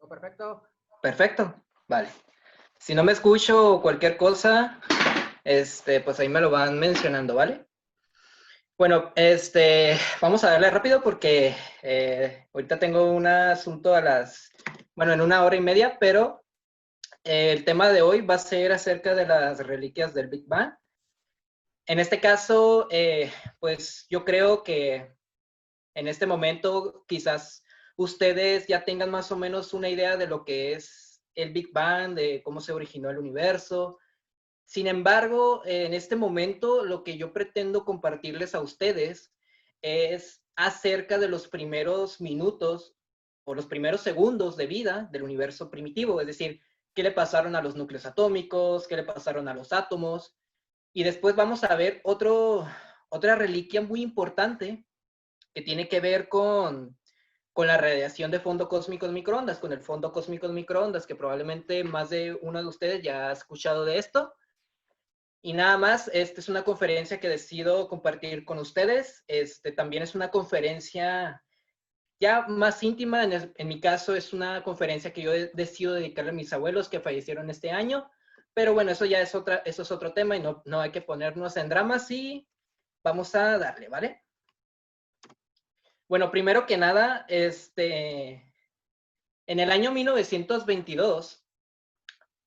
Perfecto. Perfecto, vale. Si no me escucho o cualquier cosa, pues ahí me lo van mencionando, ¿vale? Bueno, vamos a darle rápido porque ahorita tengo un asunto bueno, en 1 hora y media, pero el tema de hoy va a ser acerca de las reliquias del Big Bang. En este caso, pues yo creo que en este momento quizás ustedes ya tengan más o menos una idea de lo que es el Big Bang, de cómo se originó el universo. Sin embargo, en este momento lo que yo pretendo compartirles a ustedes es acerca de los primeros minutos o los primeros segundos de vida del universo primitivo, es decir, qué le pasaron a los núcleos atómicos, qué le pasaron a los átomos, y después vamos a ver otra reliquia muy importante que tiene que ver con la radiación de fondo cósmico de microondas, con el fondo cósmico de microondas, que probablemente más de uno de ustedes ya ha escuchado de esto. Y nada más, esta es una conferencia que decido compartir con ustedes. También es una conferencia ya más íntima. En mi caso, es una conferencia que yo decido dedicarle a mis abuelos que fallecieron este año. Pero bueno, eso ya es eso es otro tema y no hay que ponernos en dramas y vamos a darle, ¿vale? Bueno, primero que nada, en el año 1922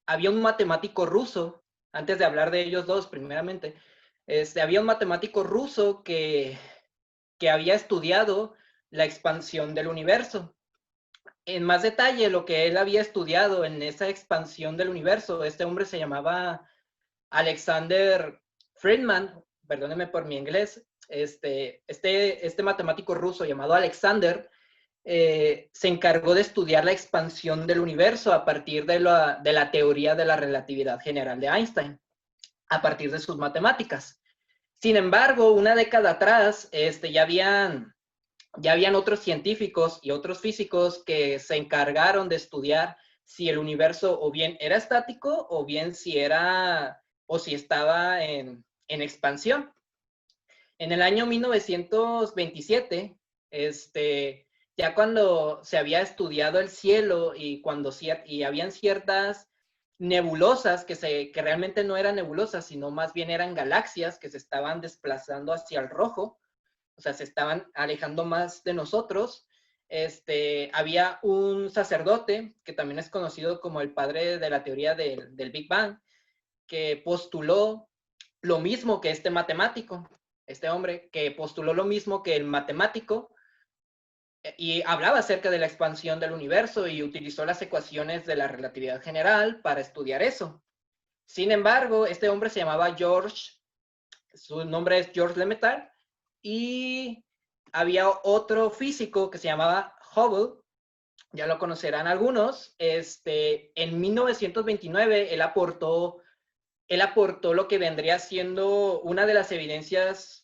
había un matemático ruso, antes de hablar de ellos dos primeramente, había un matemático ruso que había estudiado la expansión del universo. En más detalle, lo que él había estudiado en esa expansión del universo, este hombre se llamaba Alexander Friedman, perdónenme por mi inglés, este matemático ruso llamado Alexander, se encargó de estudiar la expansión del universo a partir de la teoría de la relatividad general de Einstein, a partir de sus matemáticas. Sin embargo, una década atrás, ya habían otros científicos y otros físicos que se encargaron de estudiar si el universo o bien era estático o bien si estaba en expansión. En el año 1927, ya cuando se había estudiado el cielo y y habían ciertas nebulosas que realmente no eran nebulosas, sino más bien eran galaxias que se estaban desplazando hacia el rojo, o sea, se estaban alejando más de nosotros. Había un sacerdote que también es conocido como el padre de la teoría del Big Bang, que postuló lo mismo que este matemático, este hombre que postuló lo mismo que el matemático y hablaba acerca de la expansión del universo y utilizó las ecuaciones de la relatividad general para estudiar eso. Sin embargo, este hombre se llamaba su nombre es George Lemaitre, y había otro físico que se llamaba Hubble, ya lo conocerán algunos. En 1929 él aportó lo que vendría siendo una de las evidencias,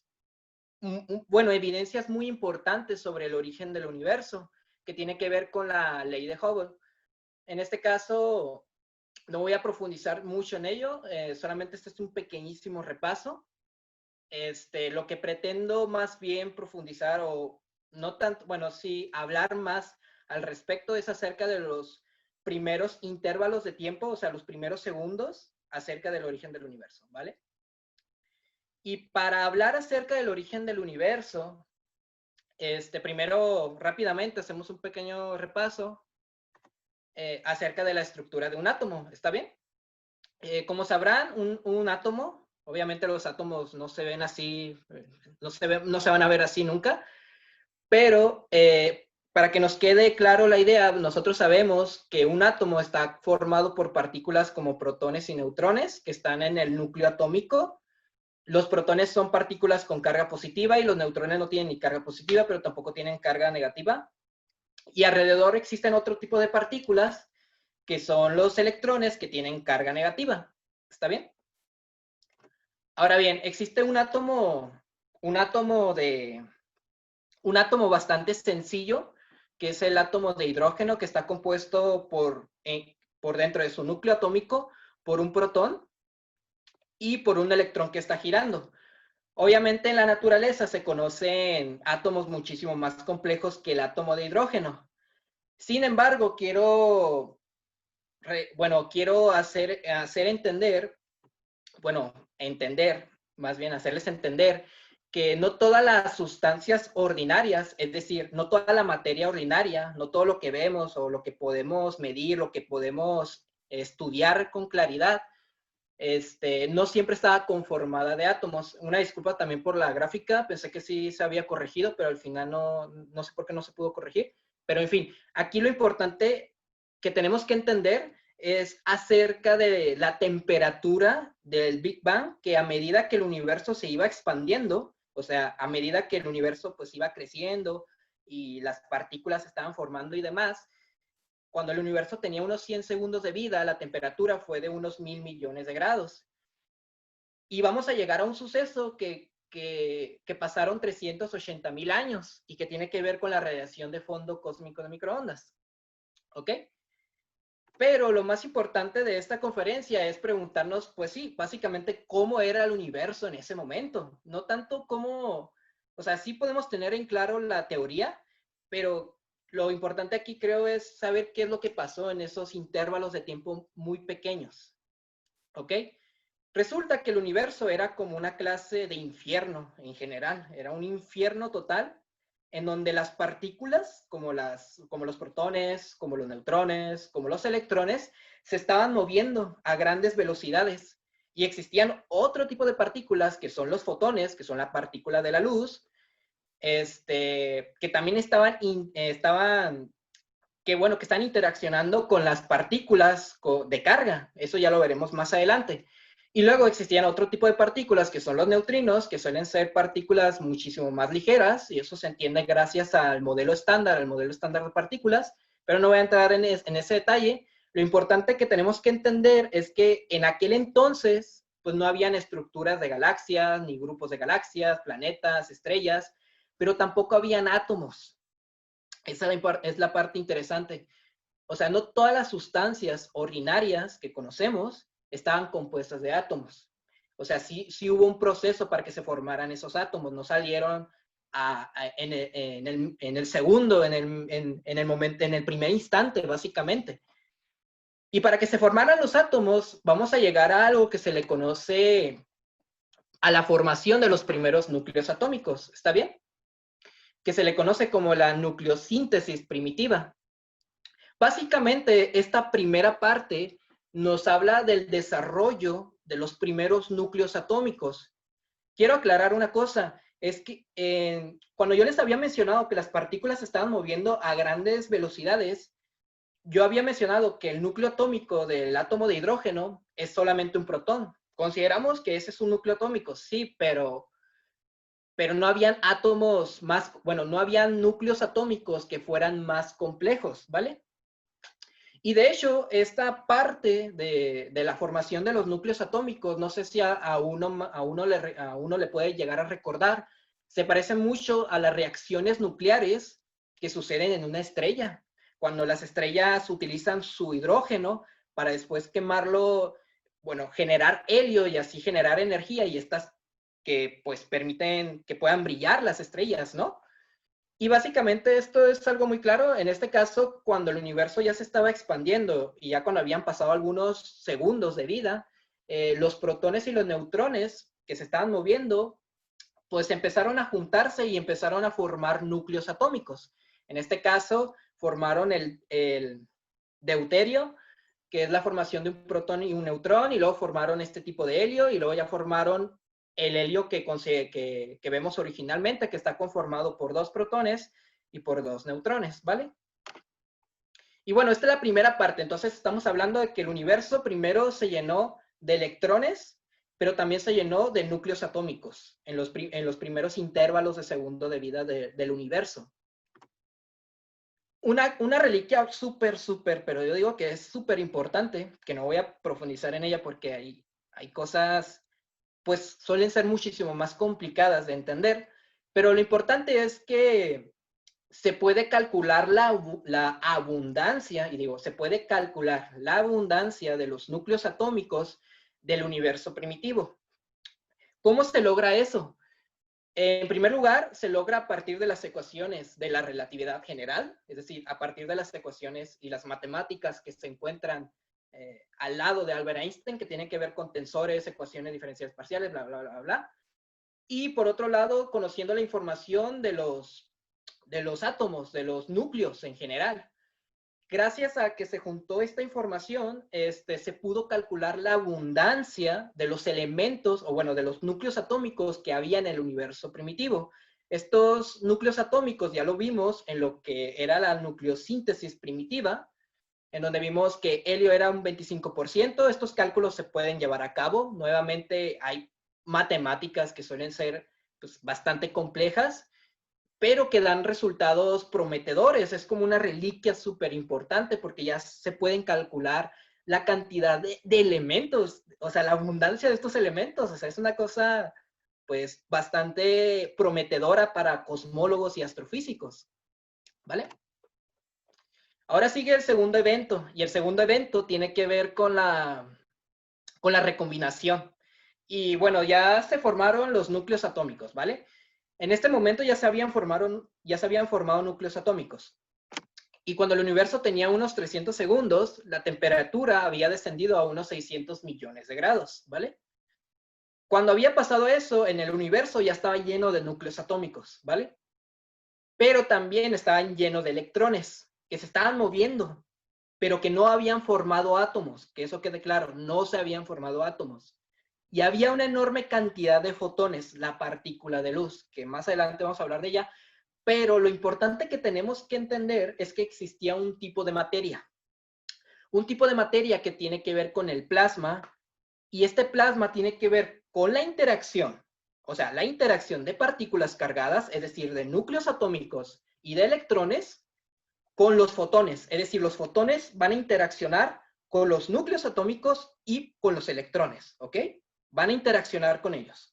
bueno, evidencias muy importantes sobre el origen del universo, que tiene que ver con la ley de Hubble. En este caso, no voy a profundizar mucho en ello, solamente este es un pequeñísimo repaso. Lo que pretendo más bien profundizar o no tanto, bueno, sí, hablar más al respecto es acerca de los primeros intervalos de tiempo, o sea, los primeros segundos acerca del origen del universo, ¿vale? Y para hablar acerca del origen del universo, primero rápidamente hacemos un pequeño repaso acerca de la estructura de un átomo, ¿está bien? Como sabrán, un átomo, obviamente los átomos no se ven así, no se van a ver así nunca, pero para que nos quede claro la idea, nosotros sabemos que un átomo está formado por partículas como protones y neutrones que están en el núcleo atómico. Los protones son partículas con carga positiva y los neutrones no tienen ni carga positiva, pero tampoco tienen carga negativa. Y alrededor existen otro tipo de partículas que son los electrones que tienen carga negativa. ¿Está bien? Ahora bien, existe un átomo bastante sencillo, que es el átomo de hidrógeno, que está compuesto por dentro de su núcleo atómico por un protón y por un electrón que está girando. Obviamente en la naturaleza se conocen átomos muchísimo más complejos que el átomo de hidrógeno. Sin embargo, quiero hacer entender, más bien hacerles entender que no todas las sustancias ordinarias, es decir, no toda la materia ordinaria, no todo lo que vemos o lo que podemos medir, lo que podemos estudiar con claridad, no siempre estaba conformada de átomos. Una disculpa también por la gráfica, pensé que sí se había corregido, pero al final no sé por qué no se pudo corregir. Pero en fin, aquí lo importante que tenemos que entender es acerca de la temperatura del Big Bang, que a medida que el universo se iba expandiendo, o sea, a medida que el universo pues iba creciendo y las partículas se estaban formando y demás, cuando el universo tenía unos 100 segundos de vida, la temperatura fue de unos 1.000 millones de grados. Y vamos a llegar a un suceso que pasaron 380.000 años y que tiene que ver con la radiación de fondo cósmico de microondas. ¿Ok? Pero lo más importante de esta conferencia es preguntarnos, pues sí, básicamente cómo era el universo en ese momento. No tanto cómo, o sea, sí podemos tener en claro la teoría, pero lo importante aquí creo es saber qué es lo que pasó en esos intervalos de tiempo muy pequeños. ¿Ok? Resulta que el universo era como una clase de infierno en general, era un infierno total en donde las partículas, como los protones, como los neutrones, como los electrones, se estaban moviendo a grandes velocidades. Y existían otro tipo de partículas que son los fotones, que son la partícula de la luz, que también que están interaccionando con las partículas de carga. Eso ya lo veremos más adelante. Y luego existían otro tipo de partículas que son los neutrinos, que suelen ser partículas muchísimo más ligeras, y eso se entiende gracias al modelo estándar de partículas, pero no voy a entrar en ese detalle. Lo importante que tenemos que entender es que en aquel entonces, pues no habían estructuras de galaxias, ni grupos de galaxias, planetas, estrellas, pero tampoco habían átomos. Esa es la parte interesante. O sea, no todas las sustancias ordinarias que conocemos estaban compuestas de átomos. O sea, sí hubo un proceso para que se formaran esos átomos. No salieron en el segundo, en el momento, en el primer instante, básicamente. Y para que se formaran los átomos, vamos a llegar a algo que se le conoce a la formación de los primeros núcleos atómicos. ¿Está bien? Que se le conoce como la nucleosíntesis primitiva. Básicamente, esta primera parte nos habla del desarrollo de los primeros núcleos atómicos. Quiero aclarar una cosa, es que cuando yo les había mencionado que las partículas se estaban moviendo a grandes velocidades, yo había mencionado que el núcleo atómico del átomo de hidrógeno es solamente un protón. Consideramos que ese es un núcleo atómico, sí, pero no habían átomos más, bueno, no habían núcleos atómicos que fueran más complejos, ¿vale? Y de hecho, esta parte de la formación de los núcleos atómicos, no sé si a uno le puede llegar a recordar, se parece mucho a las reacciones nucleares que suceden en una estrella. Cuando las estrellas utilizan su hidrógeno para después quemarlo, bueno, generar helio y así generar energía y estas que pues permiten que puedan brillar las estrellas, ¿no? Y básicamente esto es algo muy claro. En este caso, cuando el universo ya se estaba expandiendo y ya cuando habían pasado algunos segundos de vida, los protones y los neutrones que se estaban moviendo, pues empezaron a juntarse y empezaron a formar núcleos atómicos. En este caso, formaron el deuterio, que es la formación de un protón y un neutrón, y luego formaron este tipo de helio, y luego ya formaron el helio que vemos originalmente, que está conformado por 2 protones y por 2 neutrones, ¿vale? Y bueno, esta es la primera parte. Entonces estamos hablando de que el universo primero se llenó de electrones, pero también se llenó de núcleos atómicos en los primeros intervalos de segundo de vida del universo. Una reliquia súper, pero yo digo que es súper importante, que no voy a profundizar en ella porque hay cosas, pues suelen ser muchísimo más complicadas de entender, pero lo importante es que se puede calcular la abundancia, y digo, se puede calcular la abundancia de los núcleos atómicos del universo primitivo. ¿Cómo se logra eso? En primer lugar, se logra a partir de las ecuaciones de la relatividad general, es decir, a partir de las ecuaciones y las matemáticas que se encuentran al lado de Albert Einstein, que tienen que ver con tensores, ecuaciones diferenciales parciales, bla, bla, bla, bla. Y por otro lado, conociendo la información de los átomos, de los núcleos en general. Gracias a que se juntó esta información, se pudo calcular la abundancia de los elementos, o bueno, de los núcleos atómicos que había en el universo primitivo. Estos núcleos atómicos ya lo vimos en lo que era la nucleosíntesis primitiva, en donde vimos que helio era un 25%. Estos cálculos se pueden llevar a cabo. Nuevamente hay matemáticas que suelen ser pues, bastante complejas, pero que dan resultados prometedores. Es como una reliquia súper importante porque ya se pueden calcular la cantidad de elementos, o sea, la abundancia de estos elementos. O sea, es una cosa pues bastante prometedora para cosmólogos y astrofísicos, ¿vale? Ahora sigue el segundo evento, y el segundo evento tiene que ver con la recombinación. Y bueno, ya se formaron los núcleos atómicos, ¿vale? En este momento ya se habían formado núcleos atómicos. Y cuando el universo tenía unos 300 segundos, la temperatura había descendido a unos 600 millones de grados, ¿vale? Cuando había pasado eso, en el universo ya estaba lleno de núcleos atómicos, ¿vale? Pero también estaban llenos de electrones que se estaban moviendo, pero que no habían formado átomos, que eso quede claro, no se habían formado átomos. Y había una enorme cantidad de fotones, la partícula de luz, que más adelante vamos a hablar de ella, pero lo importante que tenemos que entender es que existía un tipo de materia que tiene que ver con el plasma, y este plasma tiene que ver con la interacción, o sea, la interacción de partículas cargadas, es decir, de núcleos atómicos y de electrones, con los fotones, es decir, los fotones van a interaccionar con los núcleos atómicos y con los electrones, ¿ok? Van a interaccionar con ellos.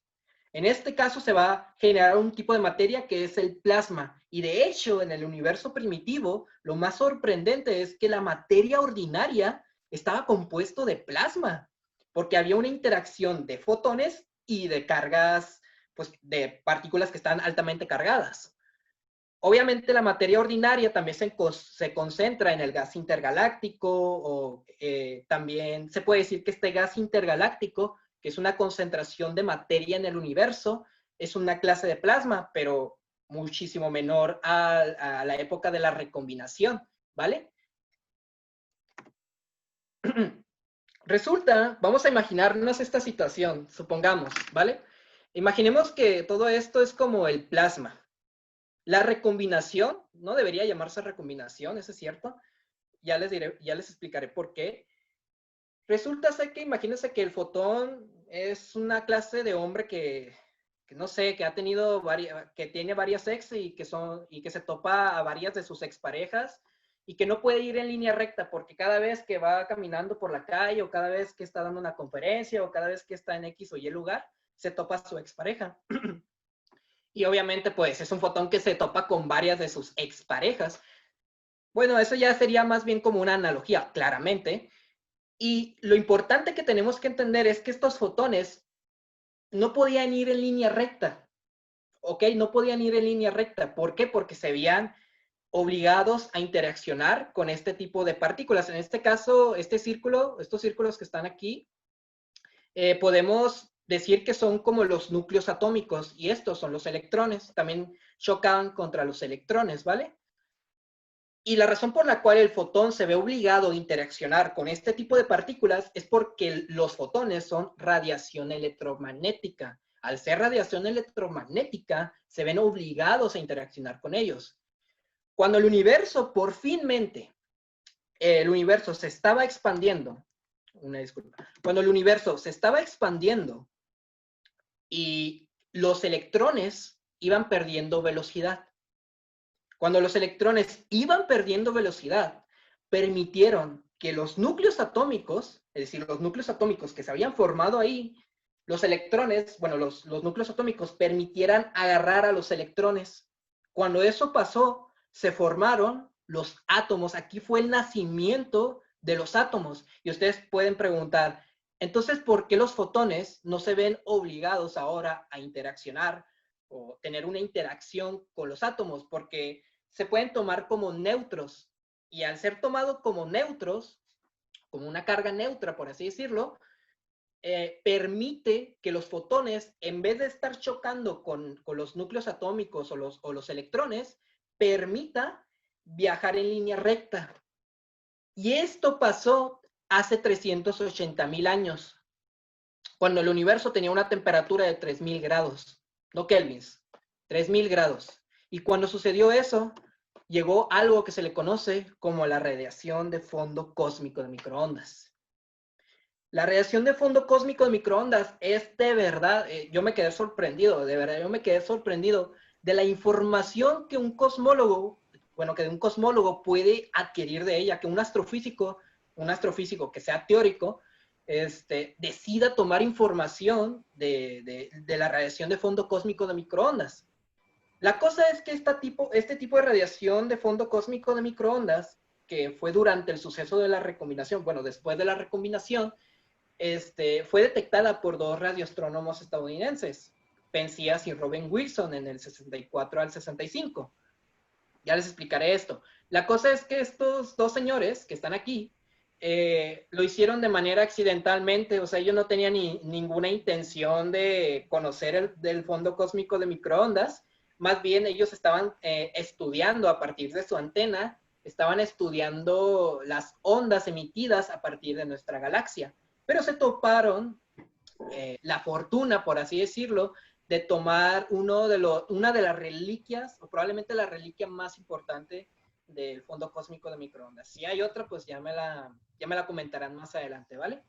En este caso se va a generar un tipo de materia que es el plasma. Y de hecho, en el universo primitivo, lo más sorprendente es que la materia ordinaria estaba compuesto de plasma, porque había una interacción de fotones y de cargas, pues de partículas que están altamente cargadas. Obviamente la materia ordinaria también se concentra en el gas intergaláctico, o también se puede decir que este gas intergaláctico, que es una concentración de materia en el universo, es una clase de plasma, pero muchísimo menor a la época de la recombinación, ¿vale? Resulta, vamos a imaginarnos esta situación, supongamos, ¿vale? Imaginemos que todo esto es como el plasma. La recombinación, no debería llamarse recombinación, eso es cierto. Ya les explicaré por qué. Resulta ser que imagínense que el fotón es una clase de hombre que no sé, que ha tenido que tiene varias ex y que se topa a varias de sus exparejas y que no puede ir en línea recta porque cada vez que va caminando por la calle o cada vez que está dando una conferencia o cada vez que está en X o Y lugar, se topa a su expareja. Y obviamente, pues, es un fotón que se topa con varias de sus exparejas. Bueno, eso ya sería más bien como una analogía, claramente. Y lo importante que tenemos que entender es que estos fotones no podían ir en línea recta, ¿ok? No podían ir en línea recta. ¿Por qué? Porque se veían obligados a interaccionar con este tipo de partículas. En este caso, estos círculos que están aquí, podemos decir que son como los núcleos atómicos y estos son los electrones. También chocan contra los electrones, ¿vale? Y la razón por la cual el fotón se ve obligado a interaccionar con este tipo de partículas es porque los fotones son radiación electromagnética. Al ser radiación electromagnética, se ven obligados a interaccionar con ellos. Cuando el universo, por finmente, el universo se estaba expandiendo, una disculpa, cuando el universo se estaba expandiendo y los electrones iban perdiendo velocidad, cuando los electrones iban perdiendo velocidad, permitieron que los núcleos atómicos, es decir, los núcleos atómicos que se habían formado ahí, los electrones, bueno, los núcleos atómicos permitieran agarrar a los electrones. Cuando eso pasó, se formaron los átomos. Aquí fue el nacimiento de los átomos. Y ustedes pueden preguntar, entonces, ¿por qué los fotones no se ven obligados ahora a interaccionar o tener una interacción con los átomos, porque se pueden tomar como neutros. Y al ser tomado como neutros, como una carga neutra, por así decirlo, permite que los fotones, en vez de estar chocando con los núcleos atómicos o los electrones, permita viajar en línea recta. Y esto pasó hace 380,000 años, cuando el universo tenía una temperatura de 3000 grados, no kelvins, 3000 grados. Y cuando sucedió eso, llegó algo que se le conoce como la radiación de fondo cósmico de microondas. La radiación de fondo cósmico de microondas es de verdad, yo me quedé sorprendido, de verdad, yo me quedé sorprendido de la información que un cosmólogo, bueno, que un cosmólogo puede adquirir de ella, que un astrofísico que sea teórico, decida tomar información de la radiación de fondo cósmico de microondas. La cosa es que este tipo de radiación de fondo cósmico de microondas, que fue durante el suceso de la recombinación, bueno, después de la recombinación, fue detectada por dos radioastrónomos estadounidenses, Penzias y Robin Wilson, en el 64 al 65. Ya les explicaré esto. La cosa es que estos dos señores que están aquí lo hicieron de manera accidentalmente, o sea, ellos no tenían ninguna intención de conocer del fondo cósmico de microondas, más bien ellos estaban estudiando a partir de su antena, estaban estudiando las ondas emitidas a partir de nuestra galaxia, pero se toparon la fortuna, por así decirlo, de tomar una de las reliquias, o probablemente la reliquia más importante del fondo cósmico de microondas. Si hay otra, pues ya me la comentarán más adelante, ¿vale?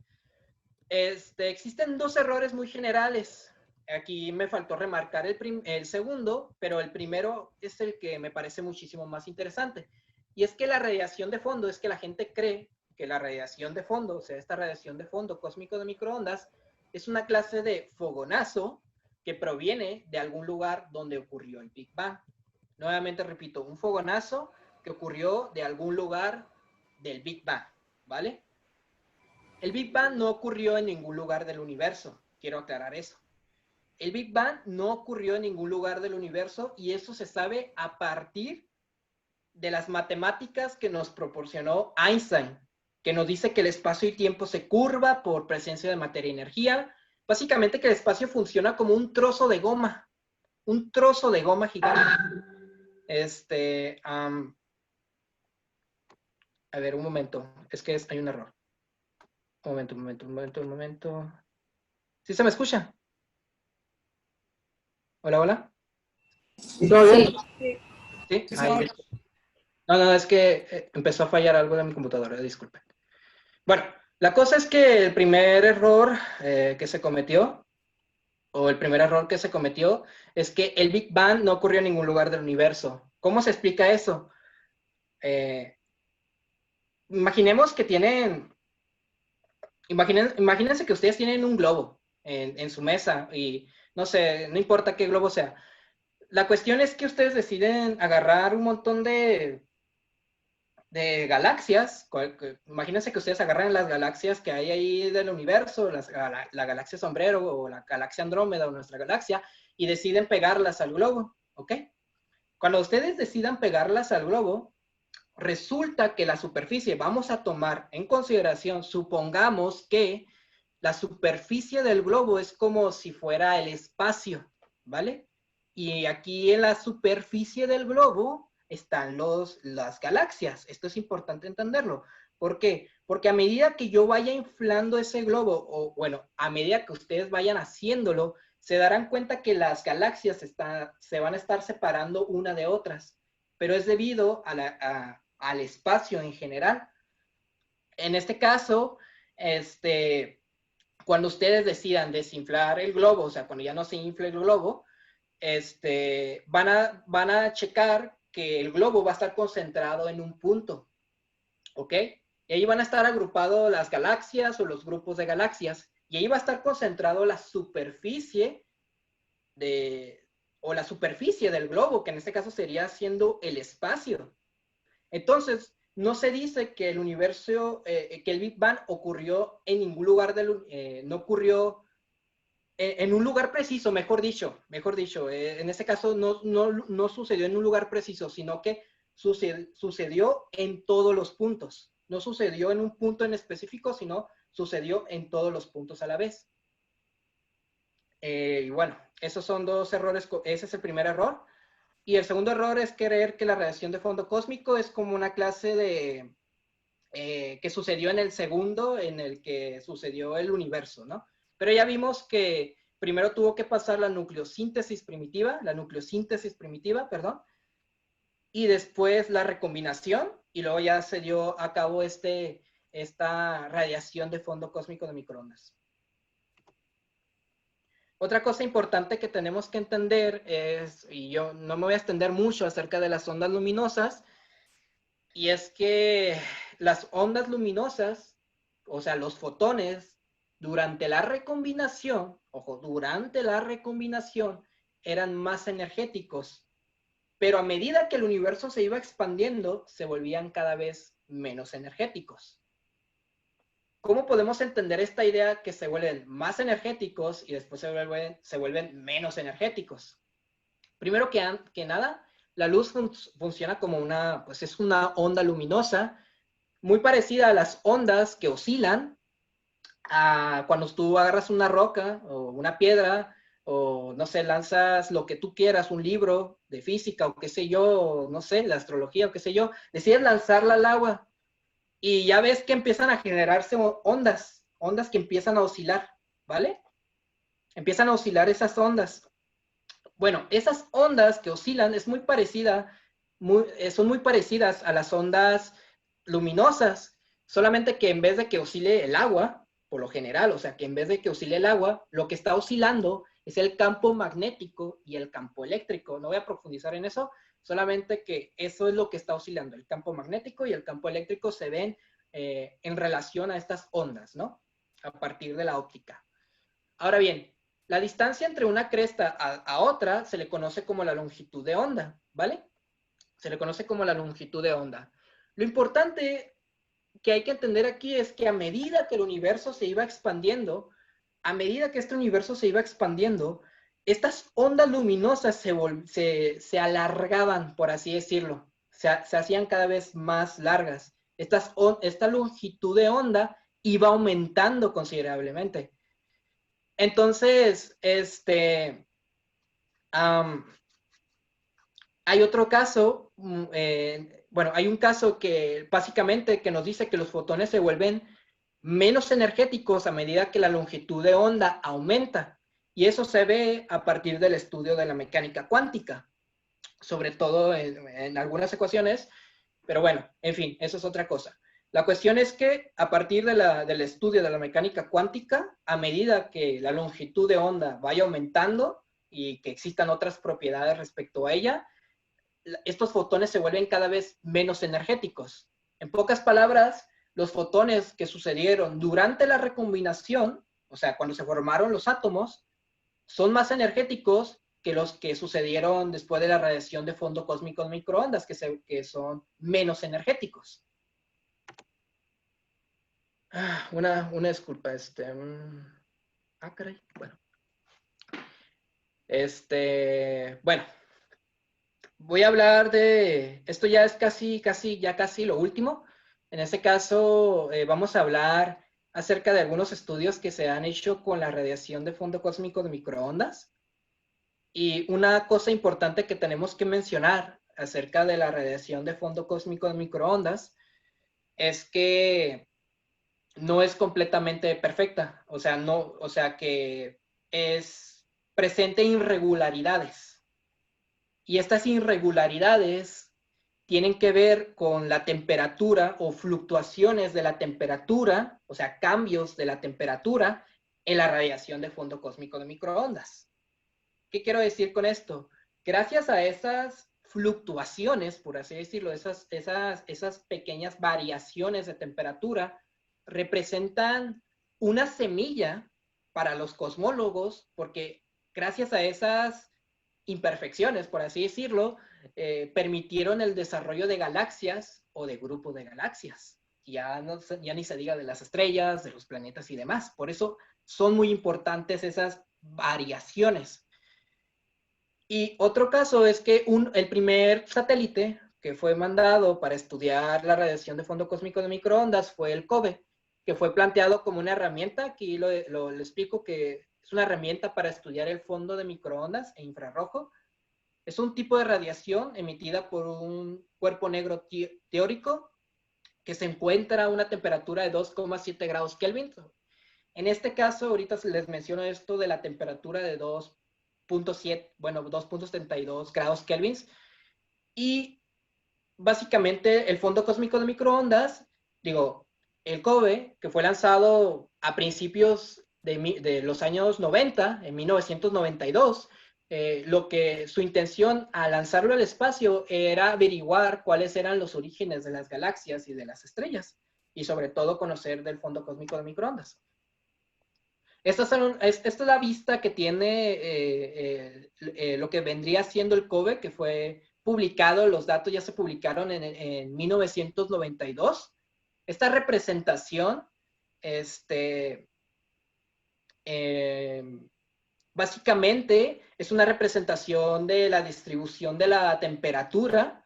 Existen dos errores muy generales. Aquí me faltó remarcar el segundo, pero el primero es el que me parece muchísimo más interesante. Y es que la radiación de fondo, es que la gente cree que la radiación de fondo, o sea, esta radiación de fondo cósmico de microondas, es una clase de fogonazo que proviene de algún lugar donde ocurrió el Big Bang. Nuevamente repito, un fogonazo que ocurrió de algún lugar del Big Bang, ¿vale? El Big Bang no ocurrió en ningún lugar del universo, quiero aclarar eso. El Big Bang no ocurrió en ningún lugar del universo y eso se sabe a partir de las matemáticas que nos proporcionó Einstein, que nos dice que el espacio y tiempo se curva por presencia de materia y energía. Básicamente que el espacio funciona como un trozo de goma gigante. A ver, un momento, es que hay un error. Un momento. ¿Sí se me escucha? Hola, hola. ¿Todo bien? ¿Sí? Ahí. No, es que empezó a fallar algo de mi computadora, disculpen. Bueno, la cosa es que el primer error que se cometió, o el primer error que se cometió, es que el Big Bang no ocurrió en ningún lugar del universo. ¿Cómo se explica eso? Imaginemos que imagínense que ustedes tienen un globo en su mesa y no sé, no importa qué globo sea. La cuestión es que ustedes deciden agarrar un montón de galaxias. Imagínense que ustedes agarran las galaxias que hay ahí del universo, la galaxia Sombrero o la galaxia Andrómeda o nuestra galaxia, y deciden pegarlas al globo, ¿ok? Cuando ustedes decidan pegarlas al globo, resulta que la superficie, vamos a tomar en consideración, supongamos que la superficie del globo es como si fuera el espacio, ¿vale? Y aquí en la superficie del globo están las galaxias. Esto es importante entenderlo. ¿Por qué? Porque a medida que yo vaya inflando ese globo, o bueno, a medida que ustedes vayan haciéndolo, se darán cuenta que las galaxias se van a estar separando una de otras, pero es debido al espacio en general. En este caso, cuando ustedes decidan desinflar el globo, o sea, cuando ya no se infle el globo, van a checar que el globo va a estar concentrado en un punto, ¿ok? Y ahí van a estar agrupados las galaxias o los grupos de galaxias, y ahí va a estar concentrado la superficie o la superficie del globo, que en este caso sería siendo el espacio. Entonces, no se dice que el universo, que el Big Bang ocurrió en ningún lugar no ocurrió en un lugar preciso, mejor dicho. En este caso no sucedió en un lugar preciso, sino que sucedió en todos los puntos. No sucedió en un punto en específico, sino sucedió en todos los puntos a la vez. Y bueno, esos son dos errores. Ese es el primer error. Y el segundo error es creer que la radiación de fondo cósmico es como una clase de que sucedió en el segundo en el que sucedió el universo, ¿no? Pero ya vimos que primero tuvo que pasar la nucleosíntesis primitiva, perdón, y después la recombinación, y luego ya se dio a cabo esta radiación de fondo cósmico de microondas. Otra cosa importante que tenemos que entender es, y yo no me voy a extender mucho acerca de las ondas luminosas, y es que las ondas luminosas, o sea, los fotones, durante la recombinación, ojo, durante la recombinación, eran más energéticos, pero a medida que el universo se iba expandiendo, se volvían cada vez menos energéticos. ¿Cómo podemos entender esta idea que se vuelven más energéticos y después se vuelven menos energéticos? Primero que nada, la luz funciona como pues es una onda luminosa muy parecida a las ondas que oscilan cuando tú agarras una roca o una piedra o, no sé, lanzas lo que tú quieras, un libro de física o qué sé yo, no sé, de astrología o qué sé yo, decides lanzarla al agua y ya ves que empiezan a generarse ondas que empiezan a oscilar, ¿vale? Empiezan a oscilar esas ondas. Bueno, esas ondas que oscilan son muy parecidas a las ondas luminosas, solamente que en vez de que oscile el agua, por lo general, o sea, que en vez de que oscile el agua, lo que está oscilando es el campo magnético y el campo eléctrico. No voy a profundizar en eso, solamente que eso es lo que está oscilando. El campo magnético y el campo eléctrico se ven en relación a estas ondas, ¿no? A partir de la óptica. Ahora bien, la distancia entre una cresta a otra se le conoce como la longitud de onda, ¿vale? Se le conoce como la longitud de onda. Lo importante que hay que entender aquí es que a medida que el universo se iba expandiendo, a medida que este universo se iba expandiendo, estas ondas luminosas se alargaban, por así decirlo, se hacían cada vez más largas. Esta longitud de onda iba aumentando considerablemente. Entonces, hay otro caso, bueno, hay un caso que básicamente que nos dice que los fotones se vuelven menos energéticos a medida que la longitud de onda aumenta. Y eso se ve a partir del estudio de la mecánica cuántica, sobre todo en algunas ecuaciones, pero bueno, en fin, eso es otra cosa. La cuestión es que a partir del estudio de la mecánica cuántica, a medida que la longitud de onda vaya aumentando y que existan otras propiedades respecto a ella, estos fotones se vuelven cada vez menos energéticos. En pocas palabras, los fotones que sucedieron durante la recombinación, o sea, cuando se formaron los átomos, son más energéticos que los que sucedieron después de la radiación de fondo cósmico de microondas, que son menos energéticos. Una disculpa, caray, bueno. Bueno, voy a hablar de, esto ya es casi lo último. En este caso, vamos a hablar acerca de algunos estudios que se han hecho con la radiación de fondo cósmico de microondas. Y una cosa importante que tenemos que mencionar acerca de la radiación de fondo cósmico de microondas es que no es completamente perfecta, o sea que presenta irregularidades. Y estas irregularidades tienen que ver con la temperatura o fluctuaciones de la temperatura, o sea, cambios de la temperatura en la radiación de fondo cósmico de microondas. ¿Qué quiero decir con esto? Gracias a esas fluctuaciones, por así decirlo, esas pequeñas variaciones de temperatura, representan una semilla para los cosmólogos, porque gracias a esas imperfecciones, por así decirlo, permitieron el desarrollo de galaxias o de grupos de galaxias. Ya ni se diga de las estrellas, de los planetas y demás. Por eso son muy importantes esas variaciones. Y otro caso es que el primer satélite que fue mandado para estudiar la radiación de fondo cósmico de microondas fue el COBE, que fue planteado como una herramienta. Aquí lo explico, que es una herramienta para estudiar el fondo de microondas e infrarrojo. Es un tipo de radiación emitida por un cuerpo negro teórico que se encuentra a una temperatura de 2,7 grados Kelvin. En este caso, ahorita les menciono esto de la temperatura de 2,7, bueno, 2,72 grados Kelvin. Y básicamente el fondo cósmico de microondas, digo, el COBE, que fue lanzado a principios de los años 90, en 1992, su intención al lanzarlo al espacio era averiguar cuáles eran los orígenes de las galaxias y de las estrellas, y sobre todo conocer del fondo cósmico de microondas. Esta es la vista que tiene lo que vendría siendo el COBE, que fue publicado. Los datos ya se publicaron en 1992. Esta representación, básicamente es una representación de la distribución de la temperatura,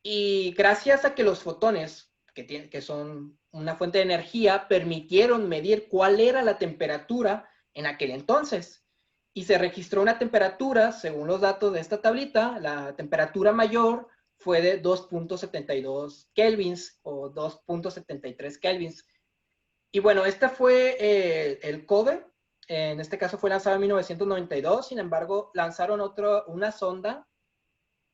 y gracias a que los fotones, que son una fuente de energía, permitieron medir cuál era la temperatura en aquel entonces. Y se registró una temperatura, según los datos de esta tablita, la temperatura mayor fue de 2,72 kelvins o 2,73 kelvins. Y bueno, este fue el COBE. En este caso fue lanzado en 1992. Sin embargo, lanzaron una sonda,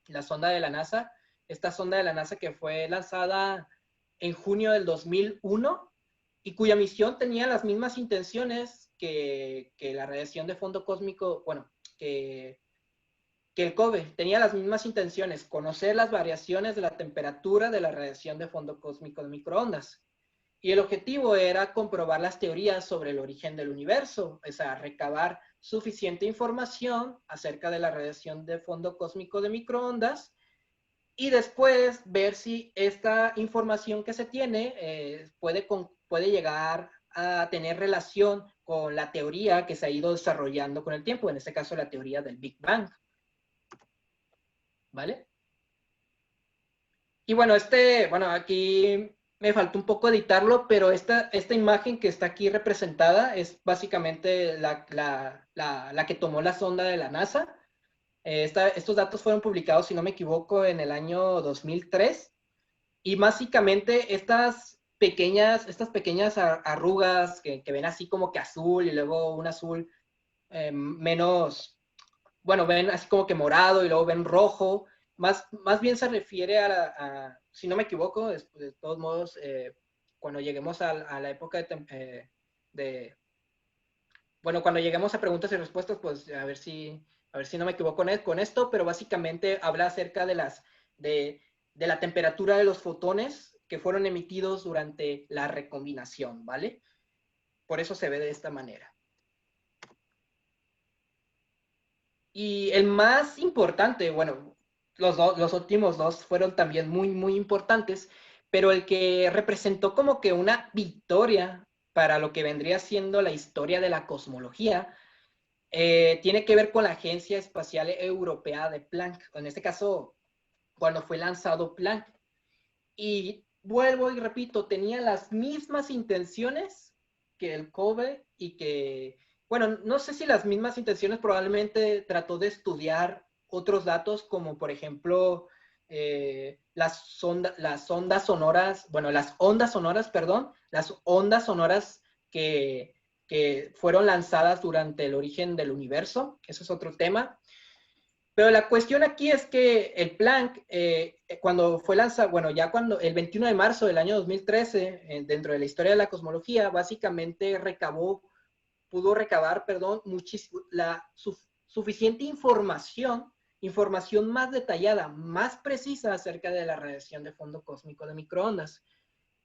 la sonda de la NASA. Esta sonda de la NASA que fue lanzada en junio del 2001 y cuya misión tenía las mismas intenciones que la radiación de fondo cósmico, bueno, que el COBE. Tenía las mismas intenciones: conocer las variaciones de la temperatura de la radiación de fondo cósmico de microondas. Y el objetivo era comprobar las teorías sobre el origen del universo, o sea, recabar suficiente información acerca de la radiación de fondo cósmico de microondas, y después ver si esta información que se tiene puede llegar a tener relación con la teoría que se ha ido desarrollando con el tiempo, en este caso la teoría del Big Bang. ¿Vale? Y bueno, aquí me faltó un poco editarlo, pero esta imagen que está aquí representada es básicamente la que tomó la sonda de la NASA. Estos datos fueron publicados, si no me equivoco, en el año 2003. Y básicamente estas pequeñas arrugas que ven así como que azul y luego un azul menos, bueno, ven así como que morado y luego ven rojo, más bien se refiere si no me equivoco, de todos modos, cuando lleguemos a la época bueno, cuando lleguemos a preguntas y respuestas, pues a ver si no me equivoco con esto, pero básicamente habla acerca de la temperatura de los fotones que fueron emitidos durante la recombinación, ¿vale? Por eso se ve de esta manera. Y el más importante, bueno, los últimos dos fueron también muy, muy importantes, pero el que representó como que una victoria para lo que vendría siendo la historia de la cosmología, tiene que ver con la Agencia Espacial Europea de Planck, en este caso, cuando fue lanzado Planck. Y vuelvo y repito, tenía las mismas intenciones que el COBE y que, bueno, no sé si las mismas intenciones, probablemente trató de estudiar otros datos, como por ejemplo las ondas sonoras, perdón, las ondas sonoras que fueron lanzadas durante el origen del universo. Eso es otro tema. Pero la cuestión aquí es que el Planck, cuando fue lanzado, bueno, ya cuando el 21 de marzo del año 2013, dentro de la historia de la cosmología, básicamente pudo recabar, perdón, suficiente información más detallada, más precisa acerca de la radiación de fondo cósmico de microondas.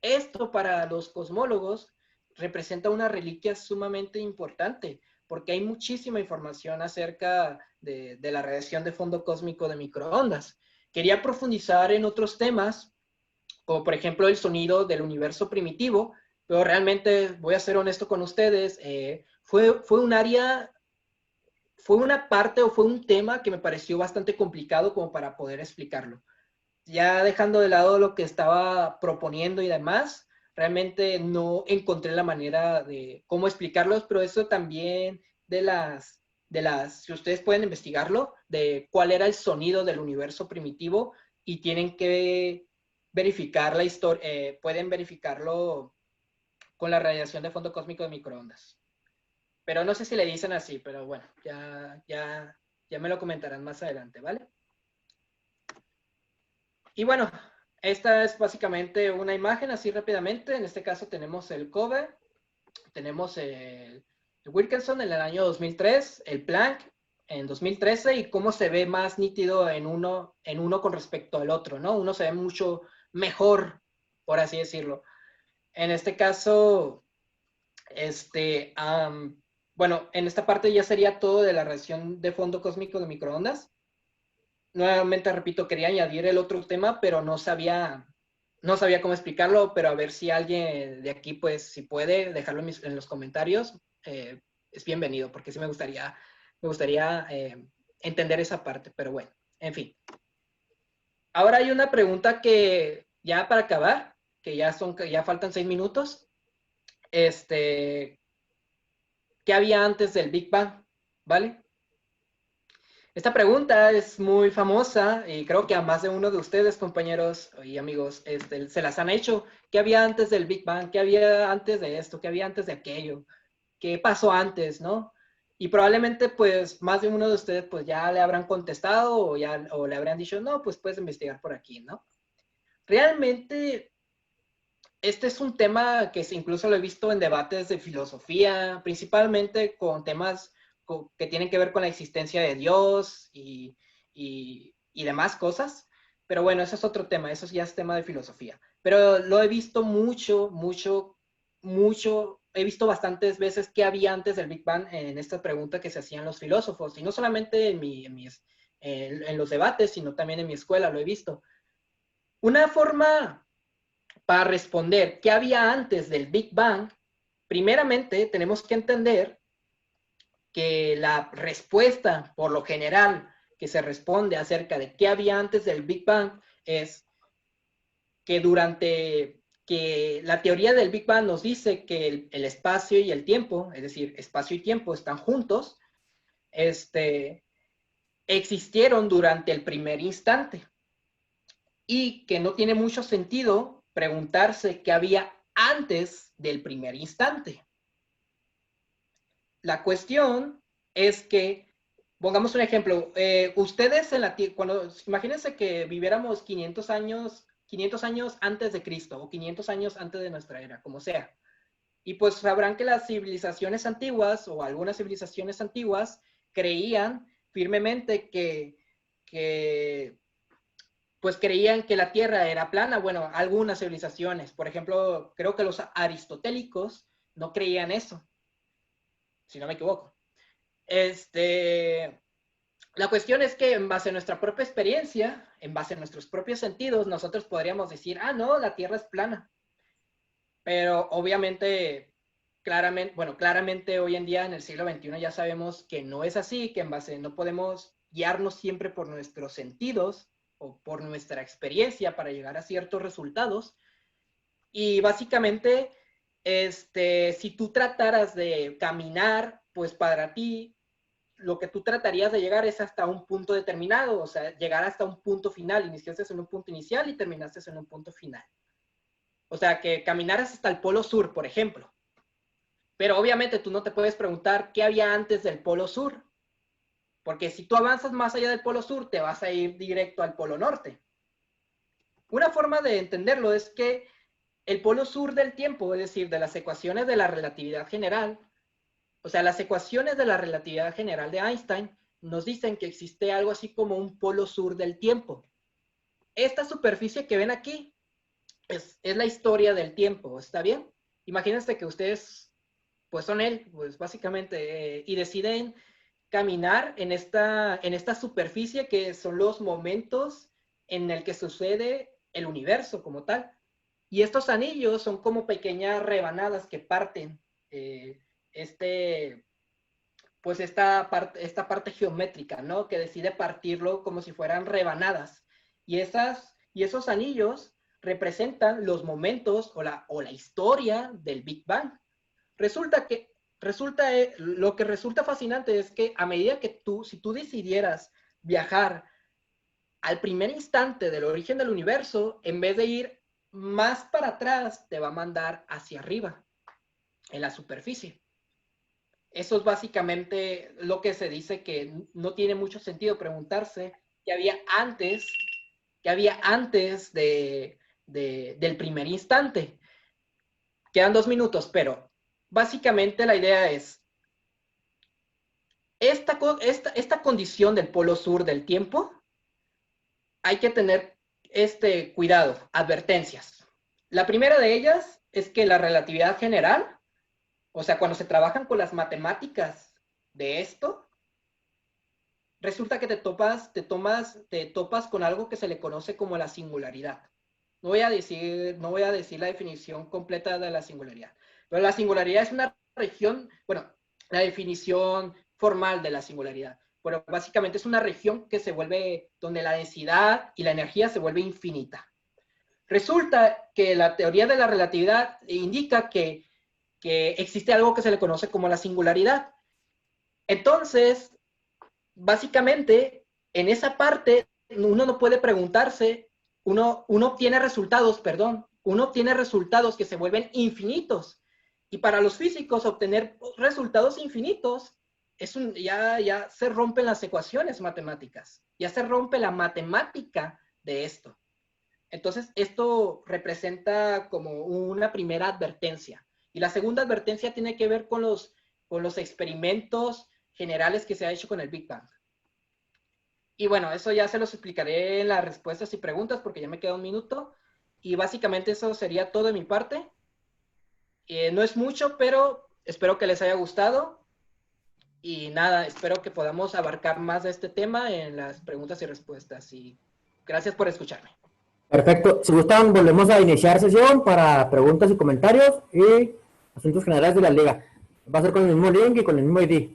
Esto para los cosmólogos representa una reliquia sumamente importante, porque hay muchísima información acerca de la radiación de fondo cósmico de microondas. Quería profundizar en otros temas, como por ejemplo el sonido del universo primitivo, pero realmente voy a ser honesto con ustedes, fue un área fue una parte o fue un tema que me pareció bastante complicado como para poder explicarlo. Ya dejando de lado lo que estaba proponiendo y demás, realmente no encontré la manera de cómo explicarlos, pero eso también si ustedes pueden investigarlo, de cuál era el sonido del universo primitivo y tienen que verificar la historia, pueden verificarlo con la radiación de fondo cósmico de microondas. Pero no sé si le dicen así, pero bueno, ya me lo comentarán más adelante, ¿vale? Y bueno, esta es básicamente una imagen así rápidamente. En este caso tenemos el Kobe, tenemos el Wilkinson en el año 2003, el Planck en 2013 y cómo se ve más nítido en uno con respecto al otro, ¿no? Uno se ve mucho mejor, por así decirlo. En este caso, bueno, en esta parte ya sería todo de la radiación de fondo cósmico de microondas. Nuevamente repito, quería añadir el otro tema, pero no sabía cómo explicarlo, pero a ver si alguien de aquí, pues, si puede dejarlo en los comentarios, es bienvenido, porque sí me gustaría entender esa parte, pero bueno, en fin. Ahora hay una pregunta que, ya para acabar, que ya faltan 6 minutos, ¿qué había antes del Big Bang? ¿Vale? Esta pregunta es muy famosa y creo que a más de uno de ustedes, compañeros y amigos, se las han hecho. ¿Qué había antes del Big Bang? ¿Qué había antes de esto? ¿Qué había antes de aquello? ¿Qué pasó antes, no? Y probablemente, pues, más de uno de ustedes, pues, ya le habrán contestado o le habrán dicho, no, pues, puedes investigar por aquí, ¿no? Realmente, este es un tema que incluso lo he visto en debates de filosofía, principalmente con temas que tienen que ver con la existencia de Dios y demás cosas. Pero bueno, eso es otro tema, eso ya es tema de filosofía. Pero lo he visto mucho, he visto bastantes veces qué había antes del Big Bang en esta pregunta que se hacían los filósofos, y no solamente en los debates, sino también en mi escuela lo he visto. Una forma para responder qué había antes del Big Bang, primeramente tenemos que entender que la respuesta, por lo general, que se responde acerca de qué había antes del Big Bang es que la teoría del Big Bang nos dice que el espacio y el tiempo, es decir, espacio y tiempo están juntos, existieron durante el primer instante y que no tiene mucho sentido preguntarse qué había antes del primer instante. La cuestión es que, pongamos un ejemplo, ustedes imagínense que viviéramos 500 años antes de Cristo o 500 años antes de nuestra era, como sea. Y pues sabrán que las civilizaciones antiguas o algunas civilizaciones antiguas creían firmemente pues creían que la Tierra era plana. Bueno, algunas civilizaciones, por ejemplo, creo que los aristotélicos no creían eso, si no me equivoco. La cuestión es que en base a nuestra propia experiencia, en base a nuestros propios sentidos, nosotros podríamos decir, ah, no, la Tierra es plana. Pero obviamente, claramente hoy en día, en el siglo XXI, ya sabemos que no es así, que no podemos guiarnos siempre por nuestros sentidos o por nuestra experiencia para llegar a ciertos resultados. Y básicamente, si tú trataras de caminar, pues para ti lo que tú tratarías de llegar es hasta un punto determinado, o sea, llegar hasta un punto final. Iniciaste en un punto inicial y terminaste en un punto final. O sea, que caminaras hasta el polo sur, por ejemplo. Pero obviamente tú no te puedes preguntar qué había antes del polo sur, porque si tú avanzas más allá del polo sur, te vas a ir directo al polo norte. Una forma de entenderlo es que el polo sur del tiempo, es decir, de las ecuaciones de la relatividad general, o sea, las ecuaciones de la relatividad general de Einstein nos dicen que existe algo así como un polo sur del tiempo. Esta superficie que ven aquí es la historia del tiempo, ¿está bien? Imagínense que ustedes, pues son él, pues básicamente, y deciden caminar en esta superficie que son los momentos en el que sucede el universo como tal. Y estos anillos son como pequeñas rebanadas que parten este, pues esta parte geométrica, ¿no? Que decide partirlo como si fueran rebanadas. Y esos anillos representan los momentos o la historia del Big Bang. Lo que resulta fascinante es que a medida que si tú decidieras viajar al primer instante del origen del universo, en vez de ir más para atrás, te va a mandar hacia arriba, en la superficie. Eso es básicamente lo que se dice, que no tiene mucho sentido preguntarse qué había antes del primer instante. Quedan 2 minutos, pero básicamente la idea es, esta condición del polo sur del tiempo, hay que tener cuidado, advertencias. La primera de ellas es que la relatividad general, o sea, cuando se trabajan con las matemáticas de esto, resulta que te topas con algo que se le conoce como la singularidad. No voy a decir la definición completa de la singularidad, pero la singularidad es una región, bueno, la definición formal de la singularidad, pero básicamente es una región que se vuelve, donde la densidad y la energía se vuelve infinita. Resulta que la teoría de la relatividad indica que existe algo que se le conoce como la singularidad. Entonces, básicamente, en esa parte, uno no puede preguntarse, uno obtiene resultados que se vuelven infinitos. Y para los físicos, obtener resultados infinitos, ya se rompen las ecuaciones matemáticas, ya se rompe la matemática de esto. Entonces, esto representa como una primera advertencia. Y la segunda advertencia tiene que ver con los experimentos generales que se ha hecho con el Big Bang. Y bueno, eso ya se los explicaré en las respuestas y preguntas porque ya me queda un minuto. Y básicamente eso sería todo de mi parte. No es mucho, pero espero que les haya gustado. Y nada, espero que podamos abarcar más de este tema en las preguntas y respuestas. Y gracias por escucharme. Perfecto. Si gustan, volvemos a iniciar sesión para preguntas y comentarios y asuntos generales de la liga. Va a ser con el mismo link y con el mismo ID.